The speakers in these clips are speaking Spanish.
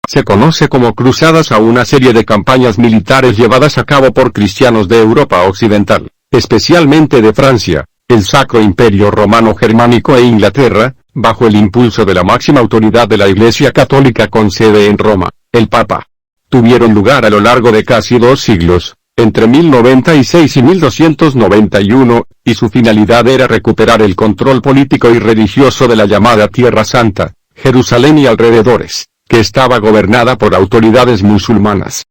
Se conoce como cruzadas a una serie de campañas militares llevadas a cabo por cristianos de Europa Occidental, especialmente de Francia, el Sacro Imperio Romano Germánico e Inglaterra, bajo el impulso de la máxima autoridad de la Iglesia Católica con sede en Roma, el Papa. Tuvieron lugar a lo largo de casi 2 siglos, entre 1096 y 1291, y su finalidad era recuperar el control político y religioso de la llamada Tierra Santa, Jerusalén y alrededores, que estaba gobernada por autoridades musulmanas.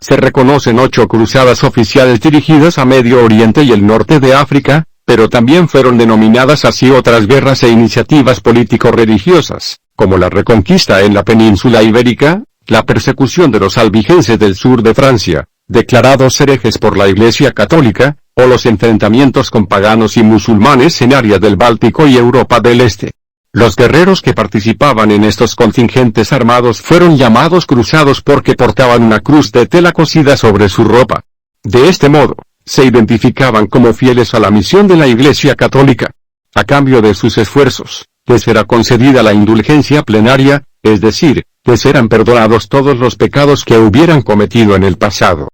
Se reconocen 8 cruzadas oficiales dirigidas a Medio Oriente y el norte de África, pero también fueron denominadas así otras guerras e iniciativas político-religiosas, como la reconquista en la península ibérica, la persecución de los albigenses del sur de Francia, declarados herejes por la Iglesia Católica, o los enfrentamientos con paganos y musulmanes en áreas del Báltico y Europa del Este. Los guerreros que participaban en estos contingentes armados fueron llamados cruzados porque portaban una cruz de tela cosida sobre su ropa. De este modo, se identificaban como fieles a la misión de la Iglesia Católica. A cambio de sus esfuerzos, les era concedida la indulgencia plenaria, es decir, les eran perdonados todos los pecados que hubieran cometido en el pasado.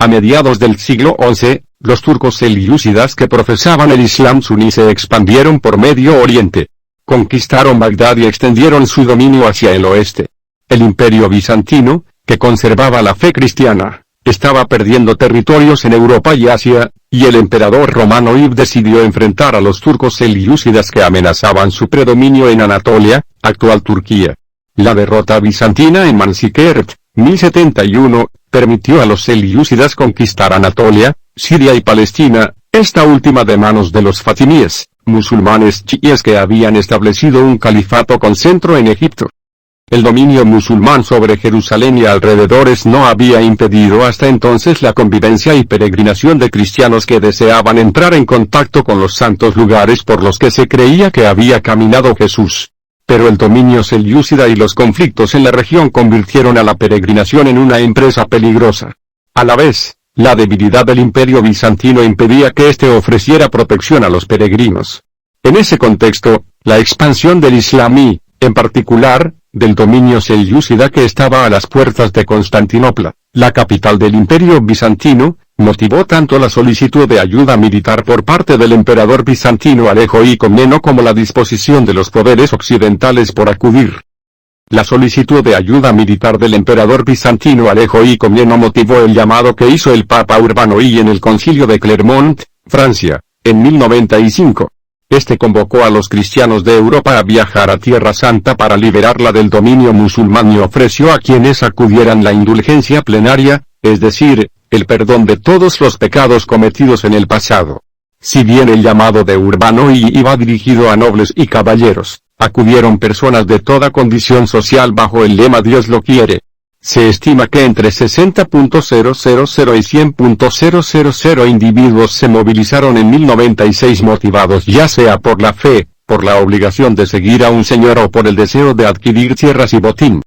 A mediados del siglo XI, los turcos selyúcidas que profesaban el Islam suní se expandieron por Medio Oriente. Conquistaron Bagdad y extendieron su dominio hacia el oeste. El Imperio bizantino, que conservaba la fe cristiana, estaba perdiendo territorios en Europa y Asia, y el emperador romano Ibn decidió enfrentar a los turcos selyúcidas que amenazaban su predominio en Anatolia, actual Turquía. La derrota bizantina en Manzikert, 1071, permitió a los selyúcidas conquistar Anatolia, Siria y Palestina, esta última de manos de los fatimíes, musulmanes chiíes que habían establecido un califato con centro en Egipto. El dominio musulmán sobre Jerusalén y alrededores no había impedido hasta entonces la convivencia y peregrinación de cristianos que deseaban entrar en contacto con los santos lugares por los que se creía que había caminado Jesús. Pero el dominio selyúcida y los conflictos en la región convirtieron a la peregrinación en una empresa peligrosa. A la vez, la debilidad del imperio bizantino impedía que éste ofreciera protección a los peregrinos. En ese contexto, la expansión del Islam y, en particular, del dominio selyúcida que estaba a las puertas de Constantinopla, la capital del imperio bizantino, motivó tanto la solicitud de ayuda militar por parte del emperador bizantino Alejo I Comneno como la disposición de los poderes occidentales por acudir. La solicitud de ayuda militar del emperador bizantino Alejo I Comneno motivó el llamado que hizo el Papa Urbano I en el Concilio de Clermont, Francia, en 1095. Este convocó a los cristianos de Europa a viajar a Tierra Santa para liberarla del dominio musulmán y ofreció a quienes acudieran la indulgencia plenaria, es decir, el perdón de todos los pecados cometidos en el pasado. Si bien el llamado de Urbano I iba dirigido a nobles y caballeros, acudieron personas de toda condición social bajo el lema Dios lo quiere. Se estima que entre 60.000 y 100.000 individuos se movilizaron en 1096 motivados ya sea por la fe, por la obligación de seguir a un señor o por el deseo de adquirir tierras y botín.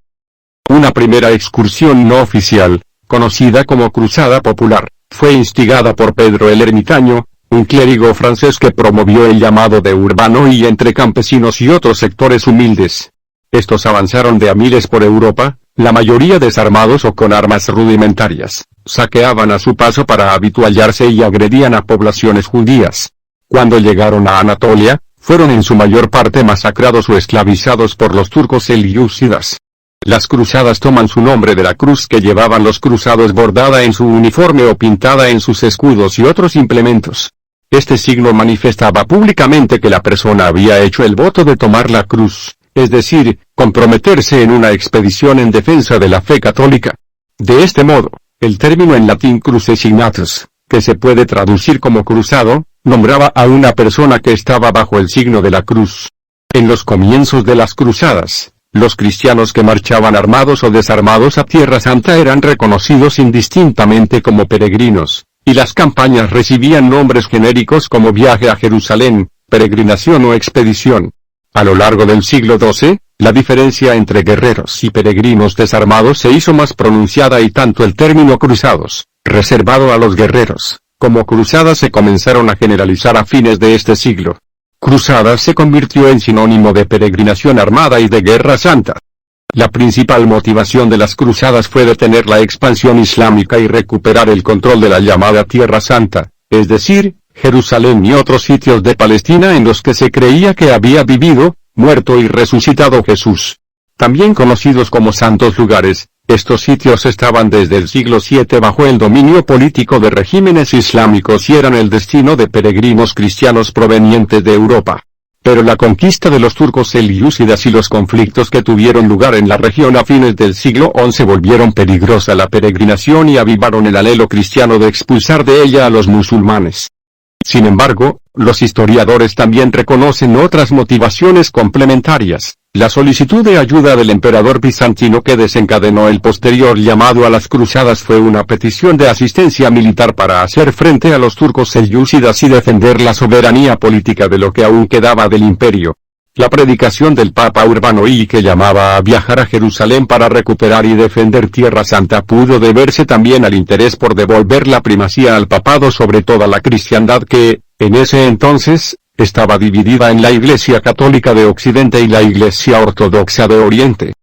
Una primera excursión no oficial, conocida como Cruzada Popular, fue instigada por Pedro el Ermitaño, un clérigo francés que promovió el llamado de Urbano I entre campesinos y otros sectores humildes. Estos avanzaron de a miles por Europa, la mayoría desarmados o con armas rudimentarias, saqueaban a su paso para habituallarse y agredían a poblaciones judías. Cuando llegaron a Anatolia, fueron en su mayor parte masacrados o esclavizados por los turcos selyúcidas. Las cruzadas toman su nombre de la cruz que llevaban los cruzados bordada en su uniforme o pintada en sus escudos y otros implementos. Este signo manifestaba públicamente que la persona había hecho el voto de tomar la cruz, es decir, comprometerse en una expedición en defensa de la fe católica. De este modo, el término en latín crucesinatus, que se puede traducir como cruzado, nombraba a una persona que estaba bajo el signo de la cruz. En los comienzos de las cruzadas, los cristianos que marchaban armados o desarmados a Tierra Santa eran reconocidos indistintamente como peregrinos, y las campañas recibían nombres genéricos como viaje a Jerusalén, peregrinación o expedición. A lo largo del siglo XII, la diferencia entre guerreros y peregrinos desarmados se hizo más pronunciada y tanto el término cruzados, reservado a los guerreros, como cruzadas se comenzaron a generalizar a fines de este siglo. Cruzada se convirtió en sinónimo de peregrinación armada y de guerra santa. La principal motivación de las cruzadas fue detener la expansión islámica y recuperar el control de la llamada Tierra Santa, es decir, Jerusalén y otros sitios de Palestina en los que se creía que había vivido, muerto y resucitado Jesús. También conocidos como santos lugares, estos sitios estaban desde el siglo VII bajo el dominio político de regímenes islámicos y eran el destino de peregrinos cristianos provenientes de Europa. Pero la conquista de los turcos selyúcidas y los conflictos que tuvieron lugar en la región a fines del siglo XI volvieron peligrosa la peregrinación y avivaron el anhelo cristiano de expulsar de ella a los musulmanes. Sin embargo, los historiadores también reconocen otras motivaciones complementarias. La solicitud de ayuda del emperador bizantino que desencadenó el posterior llamado a las cruzadas fue una petición de asistencia militar para hacer frente a los turcos selyúcidas y defender la soberanía política de lo que aún quedaba del imperio. La predicación del Papa Urbano I que llamaba a viajar a Jerusalén para recuperar y defender Tierra Santa pudo deberse también al interés por devolver la primacía al papado sobre toda la cristiandad que, en ese entonces, estaba dividida en la Iglesia Católica de Occidente y la Iglesia Ortodoxa de Oriente.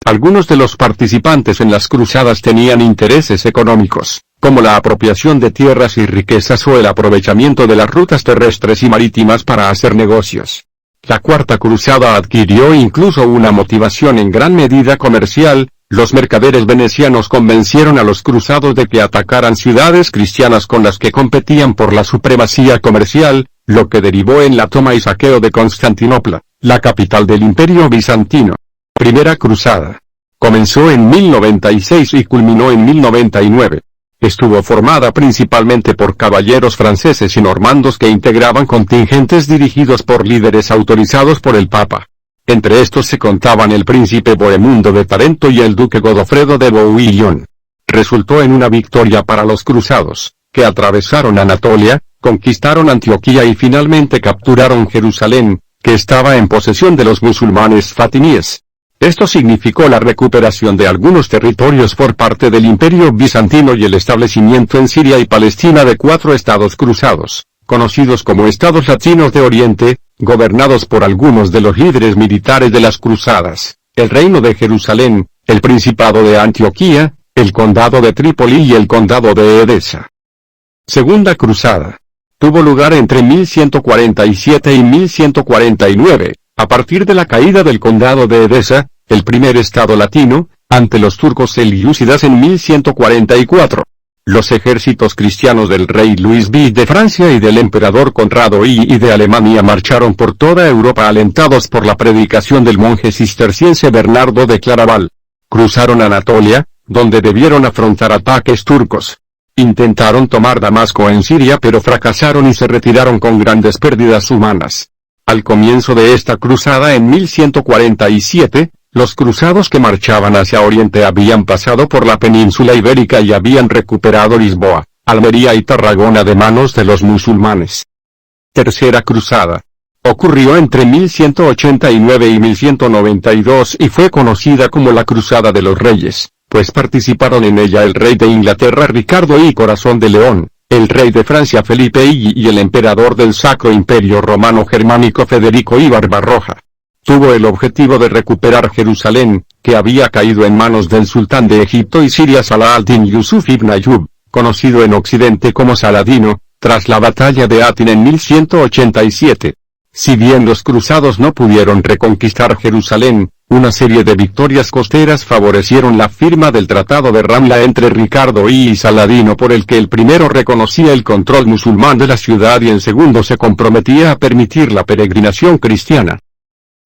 Algunos de los participantes en las cruzadas tenían intereses económicos, como la apropiación de tierras y riquezas o el aprovechamiento de las rutas terrestres y marítimas para hacer negocios. La Cuarta Cruzada adquirió incluso una motivación en gran medida comercial. Los mercaderes venecianos convencieron a los cruzados de que atacaran ciudades cristianas con las que competían por la supremacía comercial, lo que derivó en la toma y saqueo de Constantinopla, la capital del Imperio Bizantino. Primera Cruzada. Comenzó en 1096 y culminó en 1099. Estuvo formada principalmente por caballeros franceses y normandos que integraban contingentes dirigidos por líderes autorizados por el Papa. Entre estos se contaban el príncipe Bohemundo de Tarento y el duque Godofredo de Bouillon. Resultó en una victoria para los cruzados, que atravesaron Anatolia, conquistaron Antioquía y finalmente capturaron Jerusalén, que estaba en posesión de los musulmanes fatimíes. Esto significó la recuperación de algunos territorios por parte del Imperio Bizantino y el establecimiento en Siria y Palestina de 4 estados cruzados, conocidos como Estados Latinos de Oriente, gobernados por algunos de los líderes militares de las cruzadas: el Reino de Jerusalén, el Principado de Antioquía, el Condado de Trípoli y el Condado de Edesa. Segunda Cruzada. Tuvo lugar entre 1147 y 1149, a partir de la caída del Condado de Edesa, el primer estado latino, ante los turcos selyúcidas en 1144. Los ejércitos cristianos del rey Luis V de Francia y del emperador Conrado I de Alemania marcharon por toda Europa alentados por la predicación del monje cisterciense Bernardo de Claraval. Cruzaron Anatolia, donde debieron afrontar ataques turcos. Intentaron tomar Damasco en Siria pero fracasaron y se retiraron con grandes pérdidas humanas. Al comienzo de esta cruzada en 1147, los cruzados que marchaban hacia Oriente habían pasado por la península ibérica y habían recuperado Lisboa, Almería y Tarragona de manos de los musulmanes. Tercera Cruzada. Ocurrió entre 1189 y 1192 y fue conocida como la Cruzada de los Reyes, pues participaron en ella el rey de Inglaterra Ricardo I Corazón de León, el rey de Francia Felipe I y el emperador del Sacro Imperio Romano Germánico Federico I Barbarroja. Tuvo el objetivo de recuperar Jerusalén, que había caído en manos del sultán de Egipto y Siria Salah al-Din Yusuf ibn Ayyub, conocido en Occidente como Saladino, tras la batalla de Atin en 1187. Si bien los cruzados no pudieron reconquistar Jerusalén, una serie de victorias costeras favorecieron la firma del Tratado de Ramla entre Ricardo I y Saladino, por el que el primero reconocía el control musulmán de la ciudad y el segundo se comprometía a permitir la peregrinación cristiana.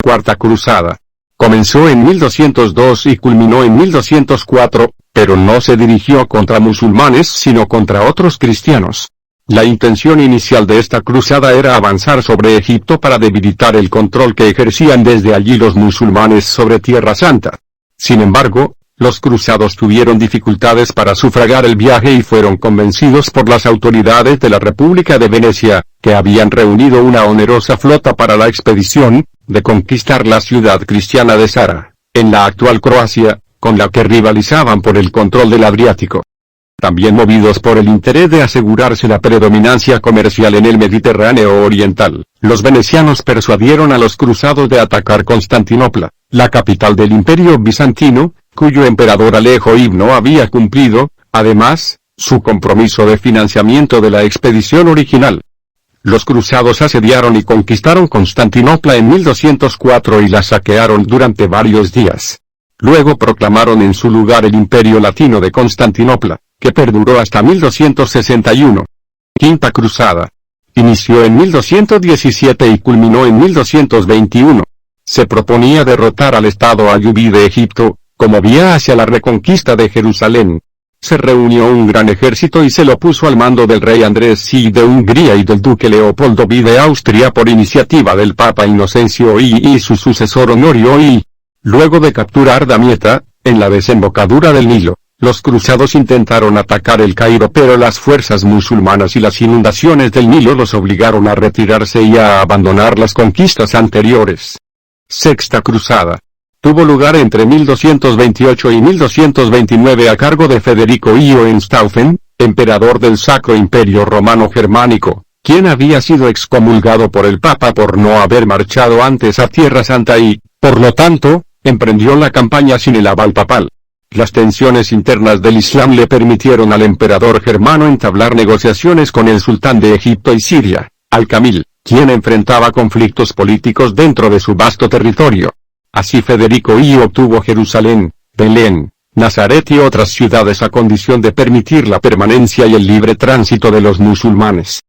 Cuarta Cruzada. Comenzó en 1202 y culminó en 1204, pero no se dirigió contra musulmanes sino contra otros cristianos. La intención inicial de esta cruzada era avanzar sobre Egipto para debilitar el control que ejercían desde allí los musulmanes sobre Tierra Santa. Sin embargo, los cruzados tuvieron dificultades para sufragar el viaje y fueron convencidos por las autoridades de la República de Venecia, que habían reunido una onerosa flota para la expedición, de conquistar la ciudad cristiana de Zara, en la actual Croacia, con la que rivalizaban por el control del Adriático. También movidos por el interés de asegurarse la predominancia comercial en el Mediterráneo oriental, los venecianos persuadieron a los cruzados de atacar Constantinopla, la capital del Imperio Bizantino, cuyo emperador Alejo I había cumplido, además, su compromiso de financiamiento de la expedición original. Los cruzados asediaron y conquistaron Constantinopla en 1204 y la saquearon durante varios días. Luego proclamaron en su lugar el Imperio Latino de Constantinopla, que perduró hasta 1261. Quinta Cruzada. Inició en 1217 y culminó en 1221. Se proponía derrotar al Estado ayubí de Egipto, como vía hacia la reconquista de Jerusalén. Se reunió un gran ejército y se lo puso al mando del rey Andrés I de Hungría y del duque Leopoldo I de Austria por iniciativa del Papa Inocencio I y su sucesor Honorio I. Luego de capturar Damieta, en la desembocadura del Nilo, los cruzados intentaron atacar el Cairo, pero las fuerzas musulmanas y las inundaciones del Nilo los obligaron a retirarse y a abandonar las conquistas anteriores. Sexta Cruzada. Tuvo lugar entre 1228 y 1229 a cargo de Federico I Hohenstaufen, emperador del Sacro Imperio Romano Germánico, quien había sido excomulgado por el Papa por no haber marchado antes a Tierra Santa y, por lo tanto, emprendió la campaña sin el aval papal. Las tensiones internas del Islam le permitieron al emperador germano entablar negociaciones con el sultán de Egipto y Siria, Al-Kamil, quien enfrentaba conflictos políticos dentro de su vasto territorio. Así Federico I obtuvo Jerusalén, Belén, Nazaret y otras ciudades a condición de permitir la permanencia y el libre tránsito de los musulmanes.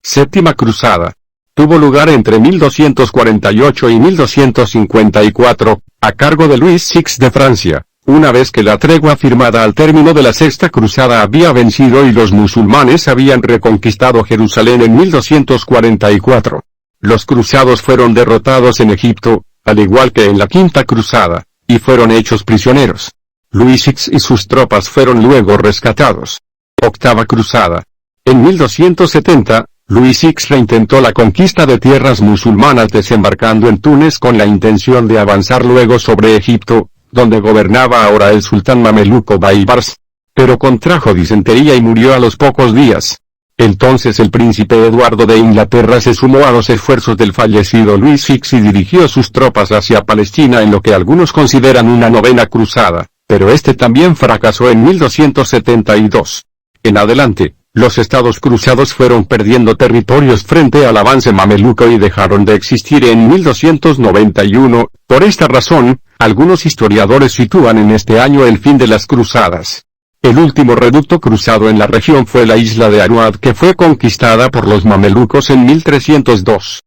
Séptima Cruzada. Tuvo lugar entre 1248 y 1254, a cargo de Luis VI de Francia, una vez que la tregua firmada al término de la Sexta Cruzada había vencido y los musulmanes habían reconquistado Jerusalén en 1244. Los cruzados fueron derrotados en Egipto, al igual que en la Quinta Cruzada, y fueron hechos prisioneros. Luis VI y sus tropas fueron luego rescatados. Octava Cruzada. En 1270, Luis VI reintentó la conquista de tierras musulmanas desembarcando en Túnez con la intención de avanzar luego sobre Egipto, donde gobernaba ahora el sultán mameluco Baibars, pero contrajo disentería y murió a los pocos días. Entonces el príncipe Eduardo de Inglaterra se sumó a los esfuerzos del fallecido Luis VI y dirigió sus tropas hacia Palestina en lo que algunos consideran una novena cruzada, pero este también fracasó en 1272. En adelante, los estados cruzados fueron perdiendo territorios frente al avance mameluco y dejaron de existir en 1291, por esta razón, algunos historiadores sitúan en este año el fin de las cruzadas. El último reducto cruzado en la región fue la isla de Anuad, que fue conquistada por los mamelucos en 1302.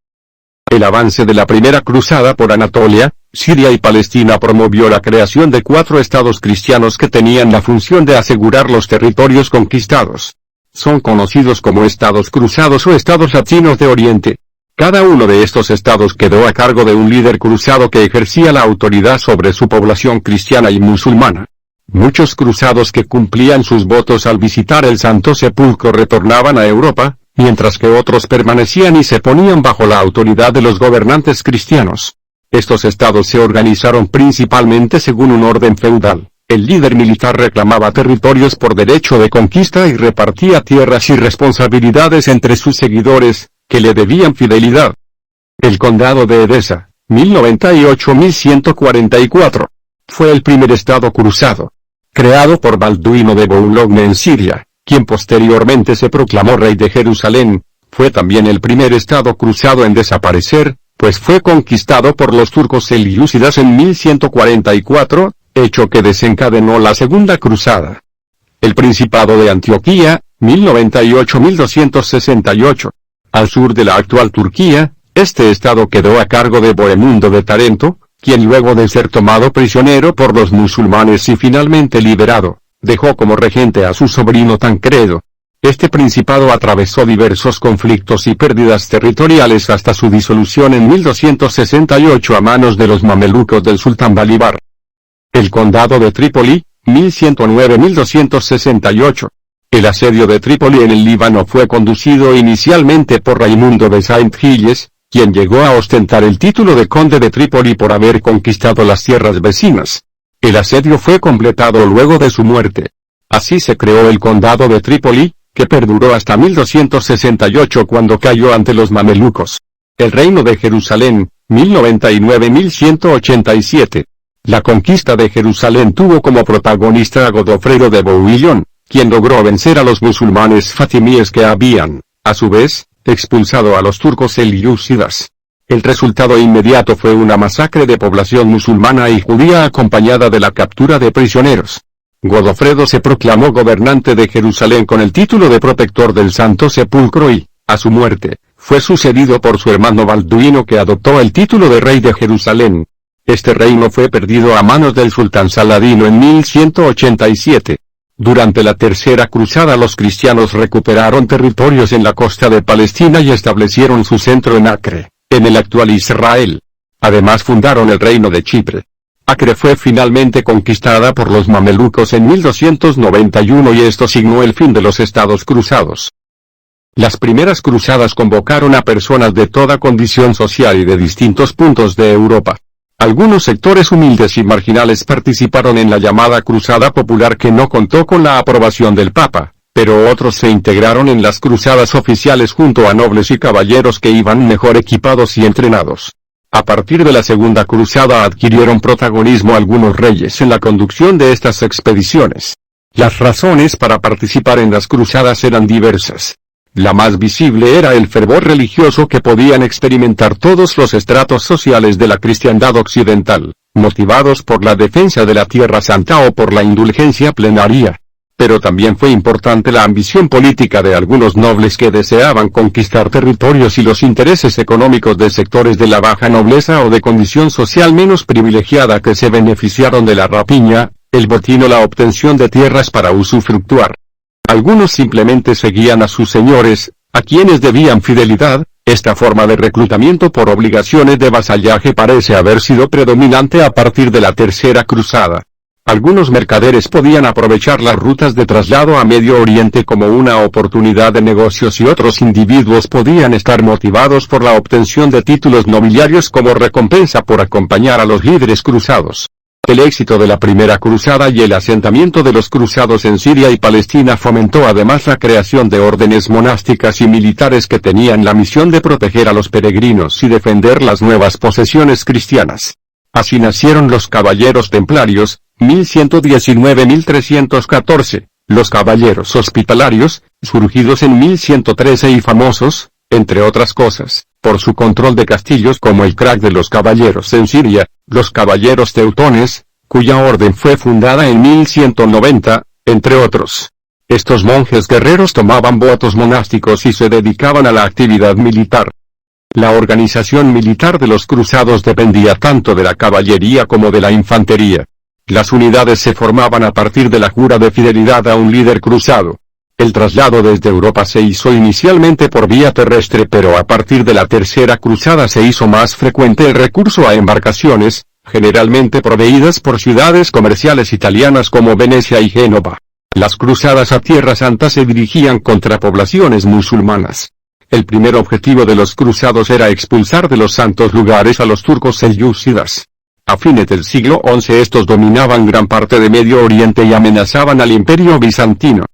El avance de la primera cruzada por Anatolia, Siria y Palestina promovió la creación de 4 estados cristianos que tenían la función de asegurar los territorios conquistados. Son conocidos como estados cruzados o estados latinos de Oriente. Cada uno de estos estados quedó a cargo de un líder cruzado que ejercía la autoridad sobre su población cristiana y musulmana. Muchos cruzados que cumplían sus votos al visitar el Santo Sepulcro retornaban a Europa, mientras que otros permanecían y se ponían bajo la autoridad de los gobernantes cristianos. Estos estados se organizaron principalmente según un orden feudal. El líder militar reclamaba territorios por derecho de conquista y repartía tierras y responsabilidades entre sus seguidores, que le debían fidelidad. El condado de Edesa, 1098-1144, fue el primer estado cruzado, creado por Balduino de Boulogne en Siria, quien posteriormente se proclamó rey de Jerusalén. Fue también el primer estado cruzado en desaparecer, pues fue conquistado por los turcos selyúcidas en 1144, hecho que desencadenó la Segunda Cruzada. El Principado de Antioquía, 1098-1268. Al sur de la actual Turquía, este estado quedó a cargo de Bohemundo de Tarento, quien luego de ser tomado prisionero por los musulmanes y finalmente liberado, dejó como regente a su sobrino Tancredo. Este principado atravesó diversos conflictos y pérdidas territoriales hasta su disolución en 1268 a manos de los mamelucos del sultán Balíbar. El condado de Trípoli, 1109-1268. El asedio de Trípoli en el Líbano fue conducido inicialmente por Raimundo de Saint-Gilles, quien llegó a ostentar el título de conde de Trípoli por haber conquistado las tierras vecinas. El asedio fue completado luego de su muerte. Así se creó el condado de Trípoli, que perduró hasta 1268 cuando cayó ante los mamelucos. El reino de Jerusalén, 1099-1187. La conquista de Jerusalén tuvo como protagonista a Godofredo de Bouillon, quien logró vencer a los musulmanes fatimíes que habían, a su vez, expulsado a los turcos selyúcidas. El resultado inmediato fue una masacre de población musulmana y judía acompañada de la captura de prisioneros. Godofredo se proclamó gobernante de Jerusalén con el título de protector del Santo Sepulcro y, a su muerte, fue sucedido por su hermano Balduino, que adoptó el título de rey de Jerusalén. Este reino fue perdido a manos del sultán Saladino en 1187. Durante la Tercera Cruzada los cristianos recuperaron territorios en la costa de Palestina y establecieron su centro en Acre, en el actual Israel. Además fundaron el reino de Chipre. Acre fue finalmente conquistada por los mamelucos en 1291 y esto signó el fin de los estados cruzados. Las primeras cruzadas convocaron a personas de toda condición social y de distintos puntos de Europa. Algunos sectores humildes y marginales participaron en la llamada Cruzada Popular, que no contó con la aprobación del Papa, pero otros se integraron en las cruzadas oficiales junto a nobles y caballeros que iban mejor equipados y entrenados. A partir de la Segunda Cruzada adquirieron protagonismo algunos reyes en la conducción de estas expediciones. Las razones para participar en las cruzadas eran diversas. La más visible era el fervor religioso que podían experimentar todos los estratos sociales de la cristiandad occidental, motivados por la defensa de la Tierra Santa o por la indulgencia plenaria. Pero también fue importante la ambición política de algunos nobles que deseaban conquistar territorios y los intereses económicos de sectores de la baja nobleza o de condición social menos privilegiada que se beneficiaron de la rapiña, el botín o la obtención de tierras para usufructuar. Algunos simplemente seguían a sus señores, a quienes debían fidelidad. Esta forma de reclutamiento por obligaciones de vasallaje parece haber sido predominante a partir de la Tercera Cruzada. Algunos mercaderes podían aprovechar las rutas de traslado a Medio Oriente como una oportunidad de negocios y otros individuos podían estar motivados por la obtención de títulos nobiliarios como recompensa por acompañar a los líderes cruzados. El éxito de la Primera Cruzada y el asentamiento de los cruzados en Siria y Palestina fomentó además la creación de órdenes monásticas y militares que tenían la misión de proteger a los peregrinos y defender las nuevas posesiones cristianas. Así nacieron los Caballeros Templarios, 1119-1314, los Caballeros Hospitalarios, surgidos en 1113 y famosos, entre otras cosas, por su control de castillos como el crack de los Caballeros en Siria, los Caballeros Teutones, cuya orden fue fundada en 1190, entre otros. Estos monjes guerreros tomaban votos monásticos y se dedicaban a la actividad militar. La organización militar de los cruzados dependía tanto de la caballería como de la infantería. Las unidades se formaban a partir de la jura de fidelidad a un líder cruzado. El traslado desde Europa se hizo inicialmente por vía terrestre, pero a partir de la Tercera Cruzada se hizo más frecuente el recurso a embarcaciones, generalmente proveídas por ciudades comerciales italianas como Venecia y Génova. Las cruzadas a Tierra Santa se dirigían contra poblaciones musulmanas. El primer objetivo de los cruzados era expulsar de los santos lugares a los turcos selyúcidas. A fines del siglo XI estos dominaban gran parte de Medio Oriente y amenazaban al Imperio bizantino.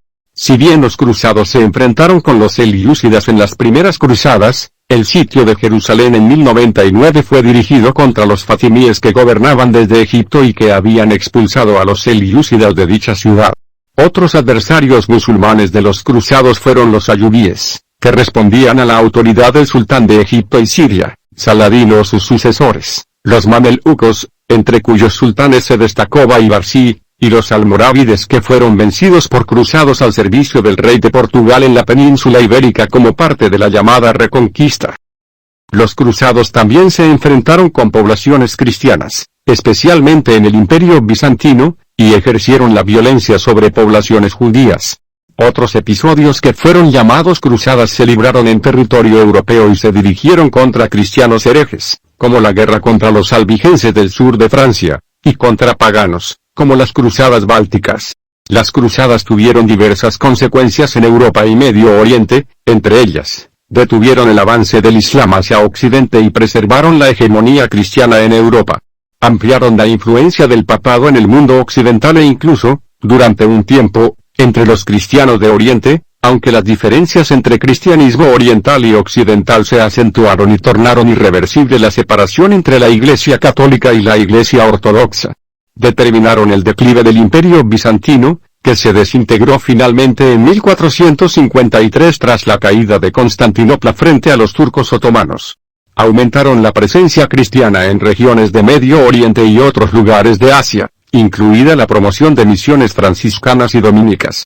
Si bien los cruzados se enfrentaron con los selyúcidas en las primeras cruzadas, el sitio de Jerusalén en 1099 fue dirigido contra los fatimíes que gobernaban desde Egipto y que habían expulsado a los selyúcidas de dicha ciudad. Otros adversarios musulmanes de los cruzados fueron los ayubíes, que respondían a la autoridad del sultán de Egipto y Siria, Saladino o sus sucesores, los mamelucos, entre cuyos sultanes se destacó Baibarsi, y los almorávides, que fueron vencidos por cruzados al servicio del rey de Portugal en la península ibérica como parte de la llamada Reconquista. Los cruzados también se enfrentaron con poblaciones cristianas, especialmente en el Imperio bizantino, y ejercieron la violencia sobre poblaciones judías. Otros episodios que fueron llamados cruzadas se libraron en territorio europeo y se dirigieron contra cristianos herejes, como la guerra contra los albigenses del sur de Francia, y contra paganos, como las cruzadas bálticas. Las cruzadas tuvieron diversas consecuencias en Europa y Medio Oriente, entre ellas, detuvieron el avance del Islam hacia Occidente y preservaron la hegemonía cristiana en Europa. Ampliaron la influencia del papado en el mundo occidental e incluso, durante un tiempo, entre los cristianos de Oriente, Aunque las diferencias entre cristianismo oriental y occidental se acentuaron y tornaron irreversible la separación entre la Iglesia católica y la Iglesia ortodoxa. Determinaron el declive del Imperio bizantino, que se desintegró finalmente en 1453 tras la caída de Constantinopla frente a los turcos otomanos. Aumentaron la presencia cristiana en regiones de Medio Oriente y otros lugares de Asia, incluida la promoción de misiones franciscanas y dominicas.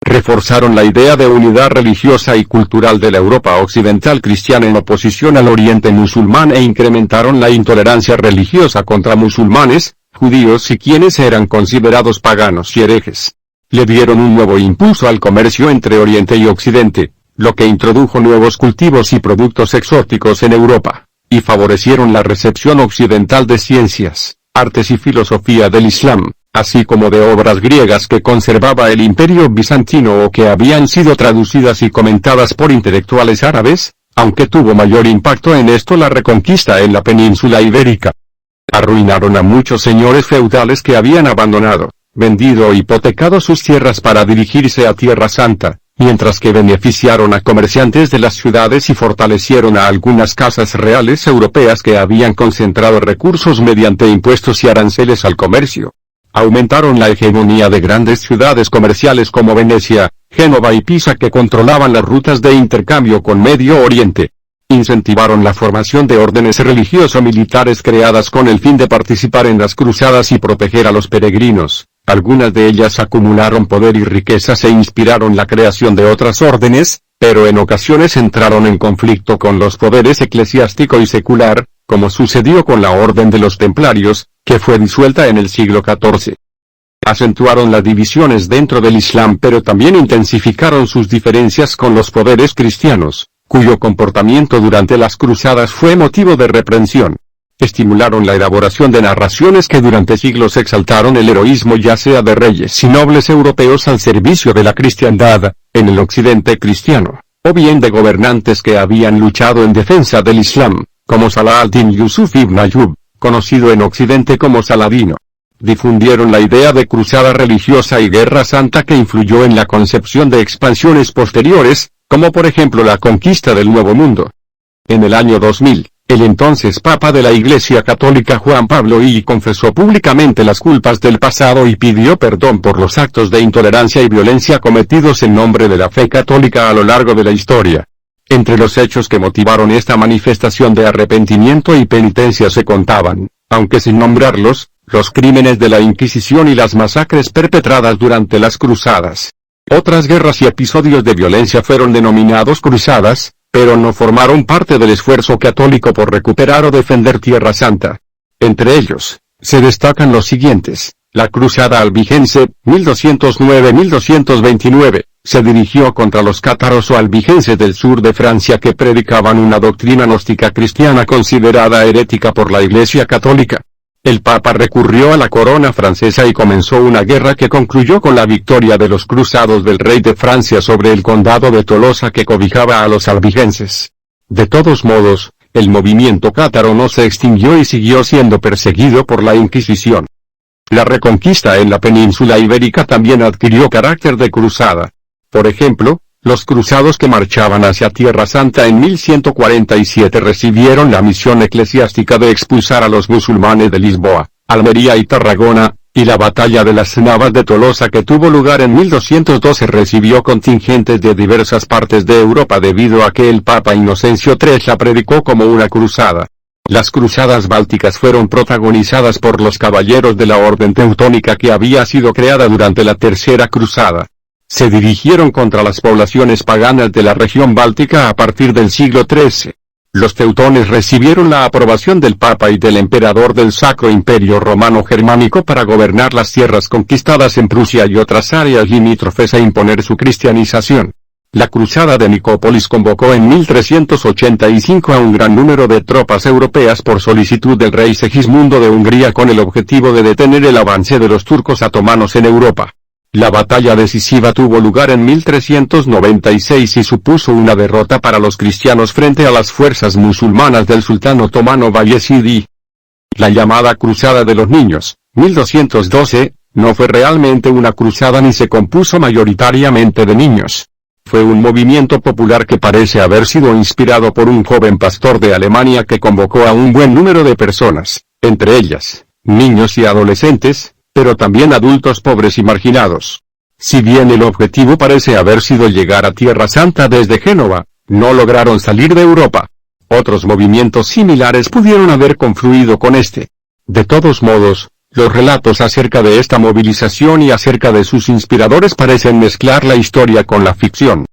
Reforzaron la idea de unidad religiosa y cultural de la Europa occidental cristiana en oposición al Oriente musulmán e incrementaron la intolerancia religiosa contra musulmanes, judíos y quienes eran considerados paganos y herejes. Le dieron un nuevo impulso al comercio entre Oriente y Occidente, lo que introdujo nuevos cultivos y productos exóticos en Europa, y favorecieron la recepción occidental de ciencias, artes y filosofía del Islam, así como de obras griegas que conservaba el Imperio bizantino o que habían sido traducidas y comentadas por intelectuales árabes, aunque tuvo mayor impacto en esto la reconquista en la península ibérica. Arruinaron a muchos señores feudales que habían abandonado, vendido o hipotecado sus tierras para dirigirse a Tierra Santa, mientras que beneficiaron a comerciantes de las ciudades y fortalecieron a algunas casas reales europeas que habían concentrado recursos mediante impuestos y aranceles al comercio. Aumentaron la hegemonía de grandes ciudades comerciales como Venecia, Génova y Pisa que controlaban las rutas de intercambio con Medio Oriente. Incentivaron la formación de órdenes religioso-militares creadas con el fin de participar en las cruzadas y proteger a los peregrinos. Algunas de ellas acumularon poder y riquezas e inspiraron la creación de otras órdenes, pero en ocasiones entraron en conflicto con los poderes eclesiástico y secular, como sucedió con la Orden de los Templarios, que fue disuelta en el siglo XIV. Acentuaron las divisiones dentro del Islam pero también intensificaron sus diferencias con los poderes cristianos, cuyo comportamiento durante las cruzadas fue motivo de reprensión. Estimularon la elaboración de narraciones que durante siglos exaltaron el heroísmo ya sea de reyes y nobles europeos al servicio de la cristiandad, en el occidente cristiano, o bien de gobernantes que habían luchado en defensa del Islam, como Salah ad-Din Yusuf ibn Ayyub, conocido en occidente como Saladino. Difundieron la idea de cruzada religiosa y guerra santa que influyó en la concepción de expansiones posteriores, como por ejemplo la conquista del Nuevo Mundo. En el año 2000, el entonces Papa de la Iglesia Católica Juan Pablo II confesó públicamente las culpas del pasado y pidió perdón por los actos de intolerancia y violencia cometidos en nombre de la fe católica a lo largo de la historia. Entre los hechos que motivaron esta manifestación de arrepentimiento y penitencia se contaban, aunque sin nombrarlos, los crímenes de la Inquisición y las masacres perpetradas durante las cruzadas. Otras guerras y episodios de violencia fueron denominados cruzadas, pero no formaron parte del esfuerzo católico por recuperar o defender Tierra Santa. Entre ellos, se destacan los siguientes. La Cruzada Albigense, 1209-1229, se dirigió contra los cátaros o albigenses del sur de Francia que predicaban una doctrina gnóstica cristiana considerada herética por la Iglesia Católica. El Papa recurrió a la corona francesa y comenzó una guerra que concluyó con la victoria de los cruzados del rey de Francia sobre el condado de Tolosa que cobijaba a los albigenses. De todos modos, el movimiento cátaro no se extinguió y siguió siendo perseguido por la Inquisición. La reconquista en la península ibérica también adquirió carácter de cruzada. Por ejemplo, los cruzados que marchaban hacia Tierra Santa en 1147 recibieron la misión eclesiástica de expulsar a los musulmanes de Lisboa, Almería y Tarragona, y la batalla de las Navas de Tolosa que tuvo lugar en 1212 recibió contingentes de diversas partes de Europa debido a que el Papa Inocencio III la predicó como una cruzada. Las cruzadas bálticas fueron protagonizadas por los caballeros de la Orden Teutónica que había sido creada durante la Tercera Cruzada. Se dirigieron contra las poblaciones paganas de la región báltica a partir del siglo XIII. Los teutones recibieron la aprobación del Papa y del Emperador del Sacro Imperio Romano Germánico para gobernar las tierras conquistadas en Prusia y otras áreas limítrofes e imponer su cristianización. La Cruzada de Nicópolis convocó en 1385 a un gran número de tropas europeas por solicitud del rey Segismundo de Hungría con el objetivo de detener el avance de los turcos otomanos en Europa. La batalla decisiva tuvo lugar en 1396 y supuso una derrota para los cristianos frente a las fuerzas musulmanas del sultán otomano Bayezid. La llamada Cruzada de los Niños, 1212, no fue realmente una cruzada ni se compuso mayoritariamente de niños. Fue un movimiento popular que parece haber sido inspirado por un joven pastor de Alemania que convocó a un buen número de personas, entre ellas, niños y adolescentes, pero también adultos pobres y marginados. Si bien el objetivo parece haber sido llegar a Tierra Santa desde Génova, no lograron salir de Europa. Otros movimientos similares pudieron haber confluido con este. De todos modos, los relatos acerca de esta movilización y acerca de sus inspiradores parecen mezclar la historia con la ficción.